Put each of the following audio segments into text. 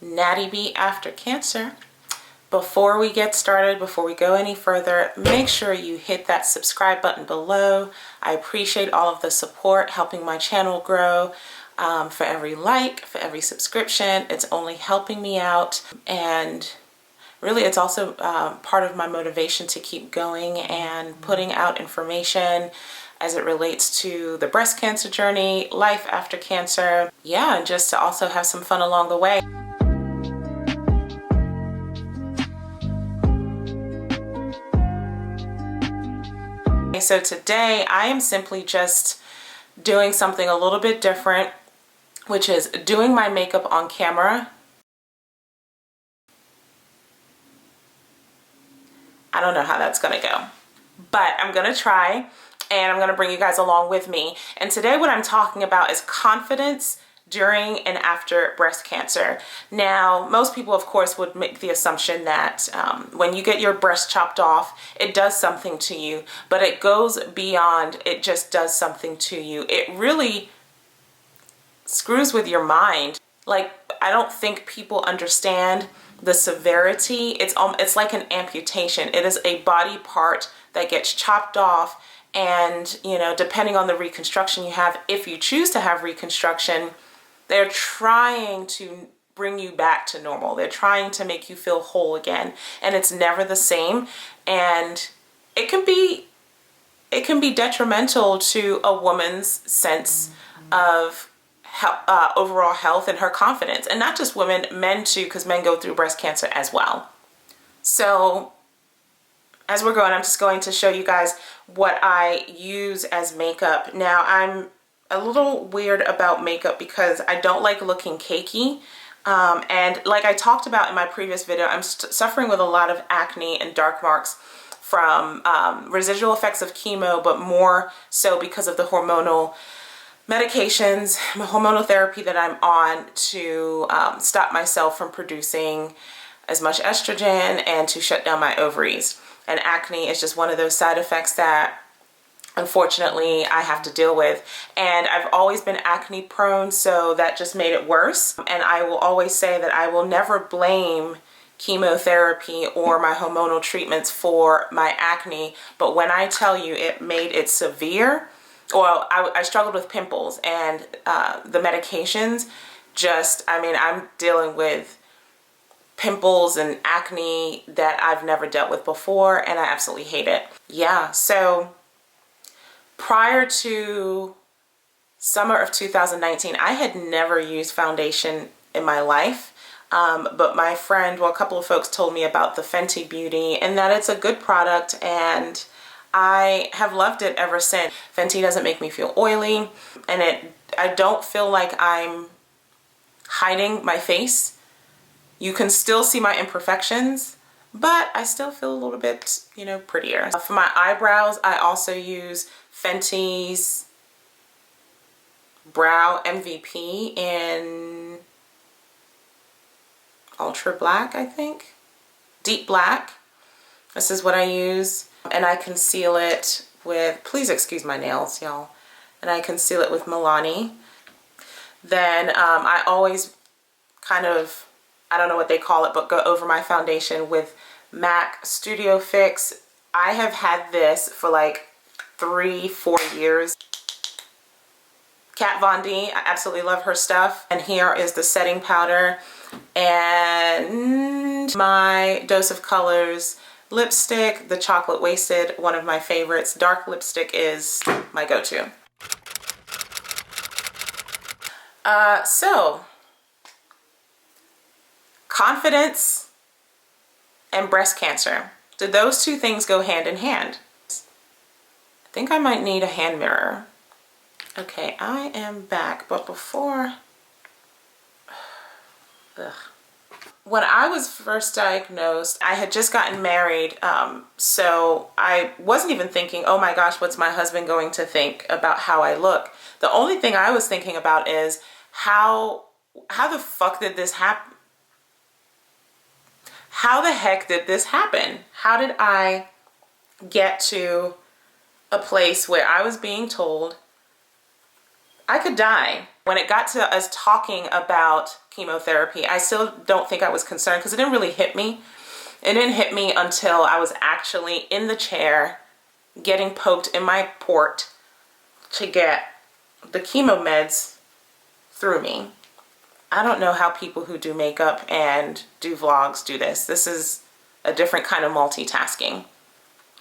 Natty B after cancer. Before we get started, before we go any further, make sure you hit that subscribe button below. I appreciate all of the support helping my channel grow. For every like, for every subscription, it's only helping me out, and really it's also part of my motivation to keep going and putting out information as it relates to the breast cancer journey, life after cancer, yeah, and just to also have some fun along the way. So today I am simply just doing something a little bit different, which is doing my makeup on camera. I don't know how that's gonna go, but I'm gonna try, and I'm gonna bring you guys along with me. And today what I'm talking about is confidence during and after breast cancer. Now, most people, of course, would make the assumption that when you get your breast chopped off, it does something to you, but it goes beyond it just does something to you. It really screws with your mind. Like, I don't think people understand the severity. It's like an amputation. It is a body part that gets chopped off, and you know, depending on the reconstruction you have, if you choose to have reconstruction, they're trying to bring you back to normal. They're trying to make you feel whole again, and it's never the same. And it can be detrimental to a woman's sense of overall health and her confidence, and not just women, men too, because men go through breast cancer as well. So as we're going, I'm just going to show you guys what I use as makeup. Now, I'm a little weird about makeup because I don't like looking cakey. And like I talked about in my previous video, I'm suffering with a lot of acne and dark marks from residual effects of chemo, but more so because of the hormonal medications, hormonal therapy that I'm on to stop myself from producing as much estrogen and to shut down my ovaries. And acne is just one of those side effects that unfortunately I have to deal with. And I've always been acne prone, so that just made it worse. And I will always say that I will never blame chemotherapy or my hormonal treatments for my acne, but when I tell you it made it severe, well, I struggled with pimples, and the medications just, I mean, I'm dealing with pimples and acne that I've never dealt with before, and I absolutely hate it. Yeah, so prior to summer of 2019, I had never used foundation in my life, but my friend, well, a couple of folks told me about the Fenty Beauty and that it's a good product, and I have loved it ever since. Fenty doesn't make me feel oily, and I don't feel like I'm hiding my face. You can still see my imperfections, but I still feel a little bit, you know, prettier. For my eyebrows, I also use Fenty's Brow MVP in Ultra Black, I think. Deep Black. This is what I use. And I conceal it with, please excuse my nails, y'all. And I conceal it with Milani. Then I always kind of, I don't know what they call it, but go over my foundation with MAC Studio Fix. I have had this for like 3-4 years. Kat Von D, I absolutely love her stuff. And here is the setting powder and my Dose of Colors lipstick, the Chocolate Wasted, one of my favorites. Dark lipstick is my go-to. So confidence and breast cancer. Do those two things go hand in hand? I think I might need a hand mirror. Okay, I am back, but before, when I was first diagnosed, I had just gotten married, so I wasn't even thinking, oh my gosh, what's my husband going to think about how I look? The only thing I was thinking about is how the fuck did this happen? How the heck did this happen? How did I get to a place where I was being told I could die. When it got to us talking about chemotherapy, I still don't think I was concerned because it didn't really hit me. It didn't hit me until I was actually in the chair getting poked in my port to get the chemo meds through me. I don't know how people who do makeup and do vlogs do this. This is a different kind of multitasking.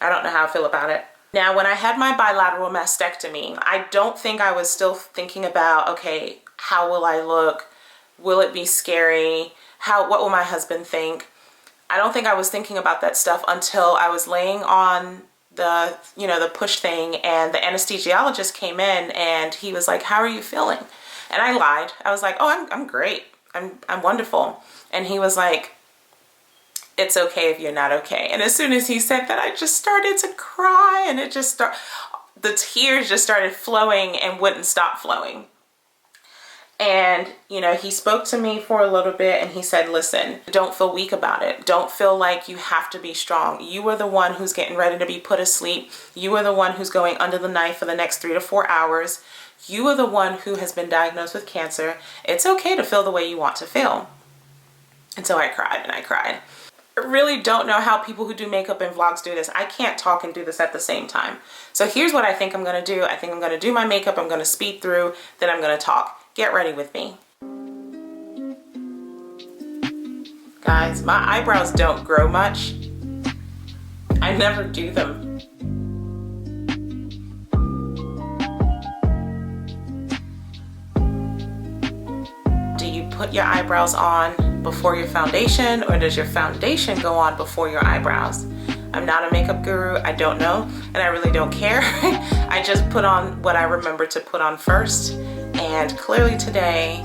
I don't know how I feel about it. Now, when I had my bilateral mastectomy, I don't think I was still thinking about, okay, how will I look? Will it be scary? What will my husband think? I don't think I was thinking about that stuff until I was laying on the, the push thing, and the anesthesiologist came in and he was like, how are you feeling? And I lied. I was like, oh, I'm great. I'm wonderful. And he was like, it's okay if you're not okay. And as soon as he said that, I just started to cry, and the tears just started flowing and wouldn't stop flowing. And, he spoke to me for a little bit, and he said, listen, don't feel weak about it. Don't feel like you have to be strong. You are the one who's getting ready to be put asleep. You are the one who's going under the knife for the next 3 to 4 hours. You are the one who has been diagnosed with cancer. It's okay to feel the way you want to feel. And so I cried and I cried. I really don't know how people who do makeup and vlogs do this. I can't talk and do this at the same time. So here's what I think I'm going to do. I think I'm going to do my makeup. I'm going to speed through. Then I'm going to talk. Get ready with me. Guys, my eyebrows don't grow much. I never do them. Do you put your eyebrows on before your foundation, or does your foundation go on before your eyebrows? I'm not a makeup guru. I don't know, and I really don't care. I just put on what I remember to put on first, and clearly today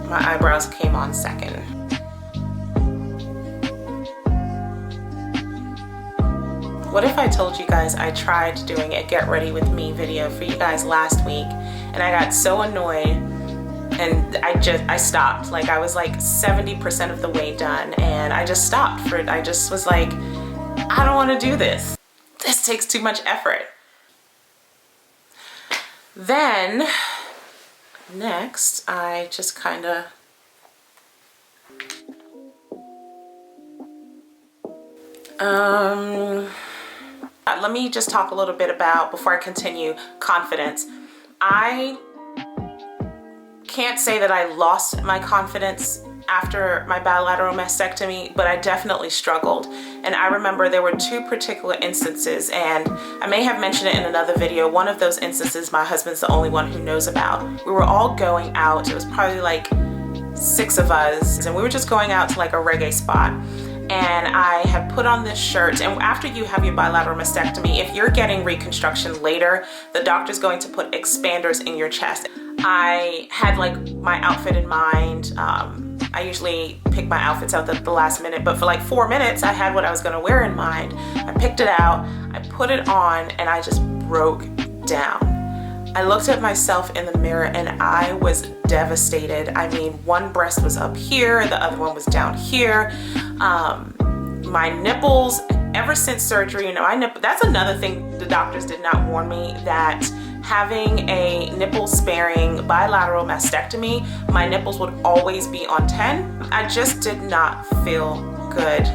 my eyebrows came on second. What if I told you guys I tried doing a get ready with me video for you guys last week, and I got so annoyed and I stopped. Like, I was like 70% of the way done, and I just stopped I just was like, I don't want to do this. This takes too much effort. Then next, I just kind of let me just talk a little bit about, before I continue, confidence. I can't say that I lost my confidence after my bilateral mastectomy, but I definitely struggled. And I remember there were 2 particular instances, and I may have mentioned it in another video. One of those instances my husband's the only one who knows about. We were all going out. It was probably like 6 of us, and we were just going out to like a reggae spot. And I had put on this shirt, and after you have your bilateral mastectomy, if you're getting reconstruction later, the doctor's going to put expanders in your chest. I had like my outfit in mind. I usually pick my outfits out at the last minute, but for like 4 minutes, I had what I was gonna wear in mind. I picked it out, I put it on, and I just broke down. I looked at myself in the mirror and I was devastated. I mean, one breast was up here, the other one was down here. My nipples, ever since surgery, that's another thing the doctors did not warn me, that having a nipple sparing bilateral mastectomy, my nipples would always be on 10. I just did not feel good.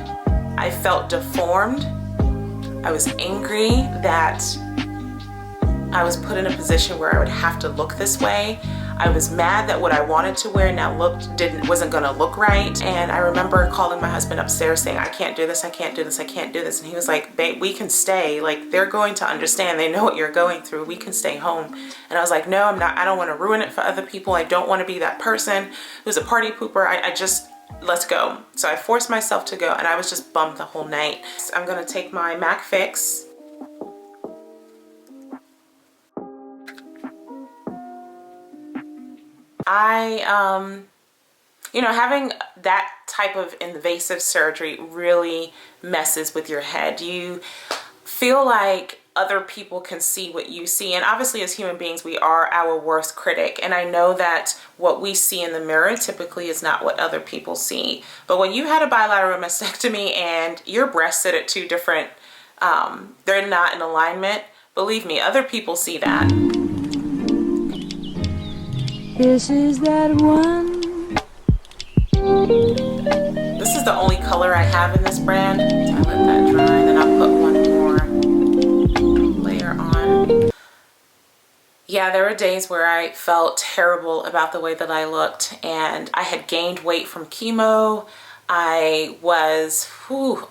I felt deformed. I was angry that I was put in a position where I would have to look this way. I was mad that what I wanted to wear now wasn't gonna look right. And I remember calling my husband upstairs saying, I can't do this, I can't do this, I can't do this. And he was like, babe, we can stay. Like, they're going to understand. They know what you're going through. We can stay home. And I was like, no, I'm not. I don't want to ruin it for other people. I don't want to be that person who's a party pooper. Let's go. So I forced myself to go, and I was just bummed the whole night. So I'm gonna take my MAC Fix. Having that type of invasive surgery really messes with your head. You feel like other people can see what you see. And obviously as human beings, we are our worst critic. And I know that what we see in the mirror typically is not what other people see. But when you had a bilateral mastectomy and your breasts sit at 2 different, they're not in alignment, believe me, other people see that. This is that one. This is the only color I have in this brand. I let that dry, then I'll put one more layer on. Yeah, there were days where I felt terrible about the way that I looked, and I had gained weight from chemo. I was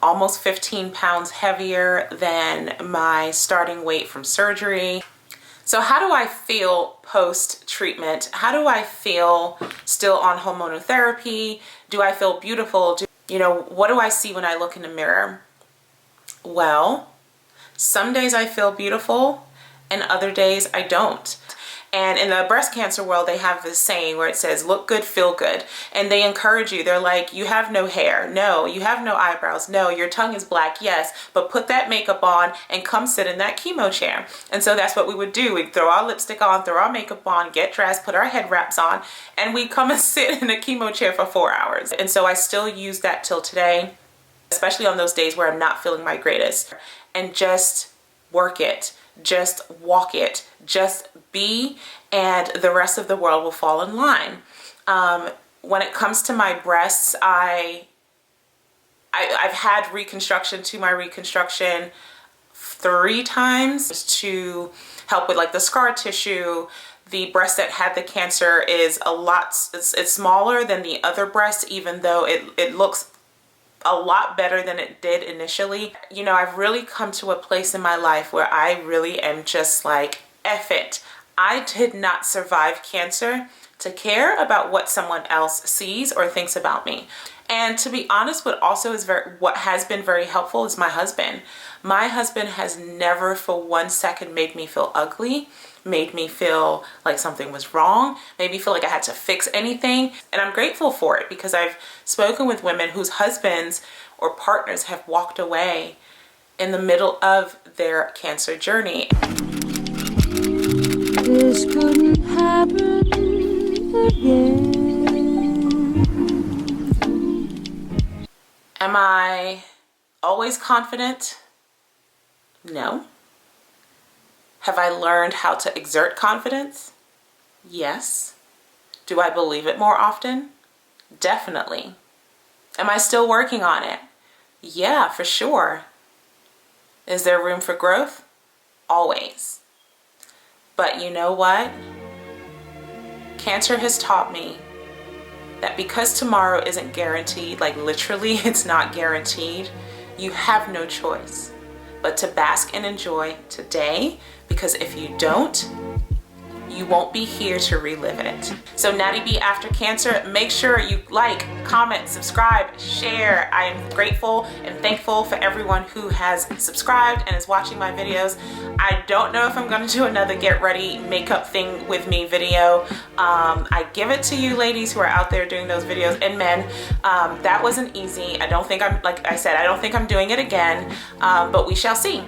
almost 15 pounds heavier than my starting weight from surgery. So how do I feel post-treatment? How do I feel still on hormonal therapy? Do I feel beautiful? What do I see when I look in the mirror? Well, some days I feel beautiful and other days I don't. And in the breast cancer world, they have this saying where it says, look good, feel good. And they encourage you. They're like, you have no hair. No, you have no eyebrows. No, your tongue is black. Yes, but put that makeup on and come sit in that chemo chair. And so that's what we would do. We'd throw our lipstick on, throw our makeup on, get dressed, put our head wraps on, and we'd come and sit in a chemo chair for 4 hours. And so I still use that till today, especially on those days where I'm not feeling my greatest. And just work it. Just walk it, just be, and the rest of the world will fall in line. When it comes to my breasts, I've had reconstruction to my reconstruction 3 times to help with like the scar tissue. The breast that had the cancer is it's smaller than the other breast, even though it looks a lot better than it did initially. I've really come to a place in my life where I really am just like, F it. I did not survive cancer to care about what someone else sees or thinks about me. And to be honest, what has been very helpful is my husband. My husband has never for 1 second made me feel ugly, made me feel like something was wrong, made me feel like I had to fix anything. And I'm grateful for it because I've spoken with women whose husbands or partners have walked away in the middle of their cancer journey. This couldn't happen again. Am I always confident? No. Have I learned how to exert confidence? Yes. Do I believe it more often? Definitely. Am I still working on it? Yeah, for sure. Is there room for growth? Always. But you know what? Cancer has taught me that because tomorrow isn't guaranteed, like literally it's not guaranteed, you have no choice but to bask and enjoy today, because if you don't, you won't be here to relive it. So Natty B After Cancer, make sure you like, comment, subscribe, share. I am grateful and thankful for everyone who has subscribed and is watching my videos. I don't know if I'm gonna do another get ready makeup thing with me video. I give it to you ladies who are out there doing those videos, and men. That wasn't easy. I don't think I'm doing it again, but we shall see.